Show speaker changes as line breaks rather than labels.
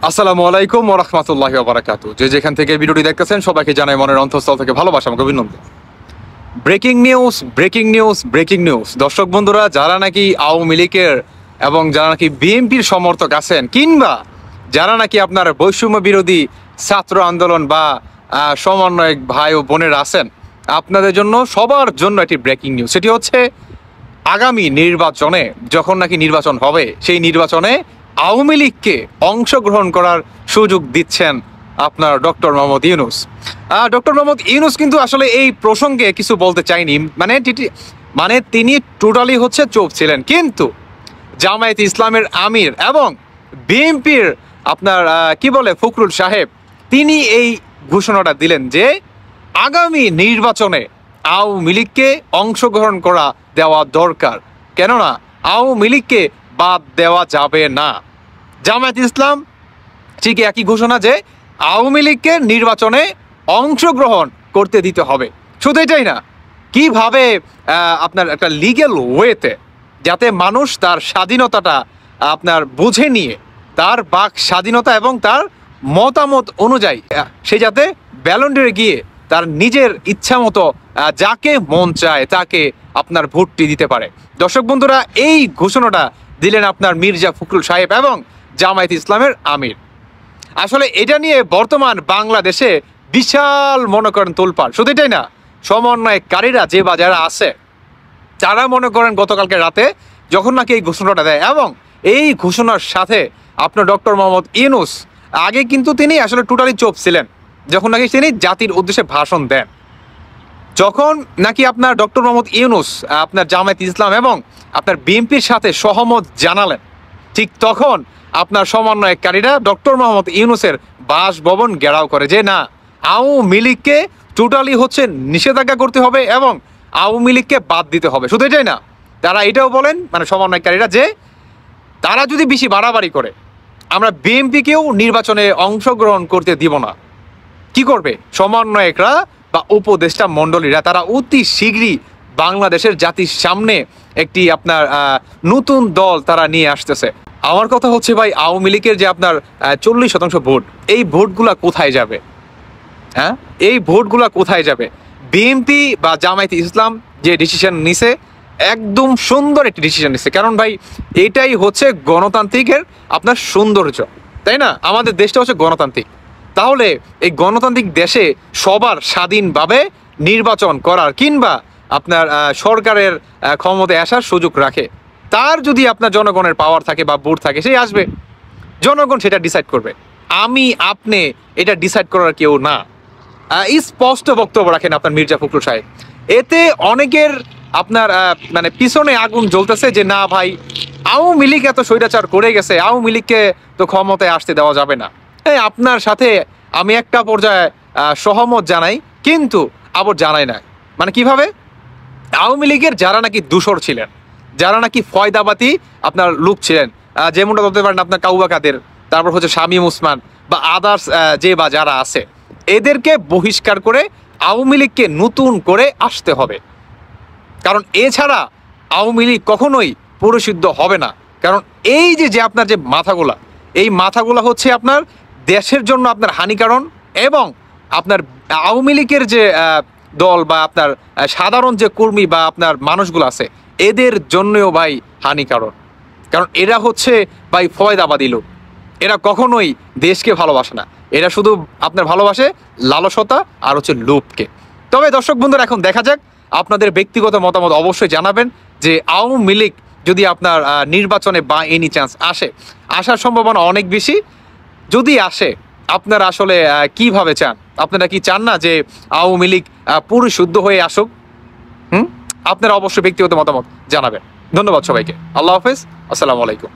আসসালামু আলাইকুম ওয়া রাহমাতুল্লাহি ওয়া বারাকাতুহু। যে যেখান থেকে ভিডিওটি দেখতেছেন সবাইকে জানাই মনের অন্তঃস্থল থেকে ভালোবাসা এবং অভিনন্দন। Breaking news, breaking news, breaking news. দর্শক বন্ধুরা, যারা নাকি আওয়ামী লীগের এবং যারা নাকি বিএনপির সমর্থক আছেন, কিংবা যারা নাকি আপনার বৈষম্য বিরোধী ছাত্র আন্দোলন বা সমন্বয়ক ভাই ও বোনেরা আছেন, আপনাদের জন্য সবার জন্য একটি ব্রেকিং নিউজ। সেটি হচ্ছে আগামী নির্বাচনে, যখন নাকি নির্বাচন হবে, সেই নির্বাচনে আওয়ামী লীগকে অংশগ্রহণ করার সুযোগ দিচ্ছেন আপনার ডক্টর মোহাম্মদ ইউনূস। ডক্টর মোহাম্মদ ইউনূস কিন্তু আসলে এই প্রসঙ্গে কিছু বলতে চাইনি, মানে তিনি টোটালি হচ্ছে চুপ ছিলেন। কিন্তু জামায়াত ইসলামের আমির এবং বিএনপির আপনার কি বলে ফখরুল সাহেব, তিনি এই ঘোষণাটা দিলেন যে আগামী নির্বাচনে আওয়ামী লীগকে অংশগ্রহণ করা দেওয়া দরকার, কেননা আওয়ামী লীগকে বাদ দেওয়া যাবে না। জামায়াত ইসলাম ঠিক একই ঘোষণা যে আওয়ামী লীগকে নির্বাচনে অংশগ্রহণ করতে দিতে হবে। শুধু এটাই না, কিভাবে আপনার একটা লিগ্যাল ওয়েতে, যাতে মানুষ তার স্বাধীনতাটা আপনার বুঝে নিয়ে তার বাক স্বাধীনতা এবং তার মতামত অনুযায়ী সে যাতে ব্যালন্ডারে গিয়ে তার নিজের ইচ্ছা মতো যাকে মন চায় তাকে আপনার ভোটটি দিতে পারে। দর্শক বন্ধুরা, এই ঘোষণাটা দিলেন আপনার মির্জা ফখরুল সাহেব এবং জামায়াত ইসলামের আমির। আসলে এটা নিয়ে বর্তমান বাংলাদেশে বিশাল মনে করেন তোলপাড়। শুধু এটাই না, সমন্বয়কারীরা যে বা যারা আছে তারা মনে করেন গতকালকে রাতে যখন নাকি এই ঘোষণাটা দেয়, এবং এই ঘোষণার সাথে আপনার ডক্টর মোহাম্মদ ইউনূস, আগে কিন্তু তিনি আসলে টোটালি চুপ ছিলেন যখন নাকি তিনি জাতির উদ্দেশ্যে ভাষণ দেন। যখন নাকি আপনার ডক্টর মোহাম্মদ ইউনূস আপনার জামায়াত ইসলাম এবং আপনার বিএনপির সাথে সহমত জানালেন, ঠিক তখন আপনার সমন্বয়কারীরা ডক্টর মোহাম্মদ ইউনূসের বাসভবন ঘেরাও করে যে না, আওয়ামী লীগকে টোটালি হচ্ছে নিষেধাজ্ঞা করতে হবে এবং আওয়ামী লীগকে বাদ দিতে হবে। শুধু এটাই না, তারা এটাও বলেন, মানে সমন্বয়কারীরা, যে তারা যদি বেশি বাড়াবাড়ি করে আমরা বিএনপিকেও নির্বাচনে অংশগ্রহণ করতে দিব না। কি করবে সমন্বয়করা বা উপদেষ্টা মণ্ডলীরা? তারা অতি শীঘ্রই বাংলাদেশের জাতির সামনে একটি আপনার নতুন দল তারা নিয়ে আসতেছে। আমার কথা হচ্ছে ভাই, আওয়ামী লীগের যে আপনার 40% ভোট, এই ভোটগুলা কোথায় যাবে? হ্যাঁ, এই ভোটগুলা কোথায় যাবে? বিএনপি বা জামায়াত ইসলাম যে ডিসিশন নিছে, একদম সুন্দর একটি ডিসিশন নিছে। কারণ ভাই, এটাই হচ্ছে গণতান্ত্রিকের আপনার সৌন্দর্য, তাই না? আমাদের দেশটা হচ্ছে গণতান্ত্রিক। তাহলে এই গণতান্ত্রিক দেশে সবার স্বাধীনভাবে নির্বাচন করার কিংবা আপনার সরকারের ক্ষমতায় আসার সুযোগ রাখে। তার যদি আপনার জনগণের পাওয়ার থাকে বা ভোট থাকে, সেই আসবে, জনগণ সেটা ডিসাইড করবে। আমি আপনি এটা ডিসাইড করার কেউ না। স্পষ্ট বক্তব্য রাখেন আপনার মির্জা ফখরুল সাহেব। এতে অনেকের আপনার মানে পিছনে আগুন জ্বলতেছে যে না ভাই, আওয়ামী লীগ এত স্বৈরাচার করে গেছে, আওয়ামী লীগকে তো ক্ষমতায় আসতে দেওয়া যাবে না। আপনার সাথে আমি একটা পর্যায়ে সহমত জানাই, কিন্তু আবার জানাই না। মানে কিভাবে? আওয়ামী লীগের যারা নাকি দূষর ছিলেন, যারা নাকি ফয়দাবাতি আপনার লোক ছিলেন, যেমনটা বলতে পারেন আপনার কাউবা কাদের, তারপর হচ্ছে শামীম ওসমান বা আদার্স যে বা যারা আছে, এদেরকে বহিষ্কার করে আওয়ামী লীগকে নতুন করে আসতে হবে। কারণ এছাড়া আওয়ামী লীগ কখনোই পরিশুদ্ধ হবে না। কারণ এই যে আপনার যে মাথাগুলা, এই মাথাগুলা হচ্ছে আপনার দেশের জন্য আপনার হানিকারণ, এবং আপনার আওয়ামী লীগের যে দল বা আপনার সাধারণ যে কর্মী বা আপনার মানুষগুলো আছে, এদের জন্যও ভাই হানিকারণ। কারণ এরা হচ্ছে ভাই ফয়দাবাদী লোক, এরা কখনোই দেশকে ভালোবাসে না, এরা শুধু আপনার ভালোবাসে লালসতা আর হচ্ছে লোভকে। তবে দর্শক বন্ধুরা, এখন দেখা যাক, আপনাদের ব্যক্তিগত মতামত অবশ্যই জানাবেন যে আওয়ামী লীগ যদি আপনার নির্বাচনে বা এনি চান্স আসার সম্ভাবনা অনেক বেশি। যদি আসে, আপনারা আসলে কিভাবে চান? আপনারা কি চান না যে আওয়ামী লীগ পরিশুদ্ধ হয়ে আসুক? আপনারা অবশ্যই ব্যক্তিগত মতামত জানাবেন। ধন্যবাদ সবাইকে। আল্লাহ হাফেজ, আসসালামু আলাইকুম।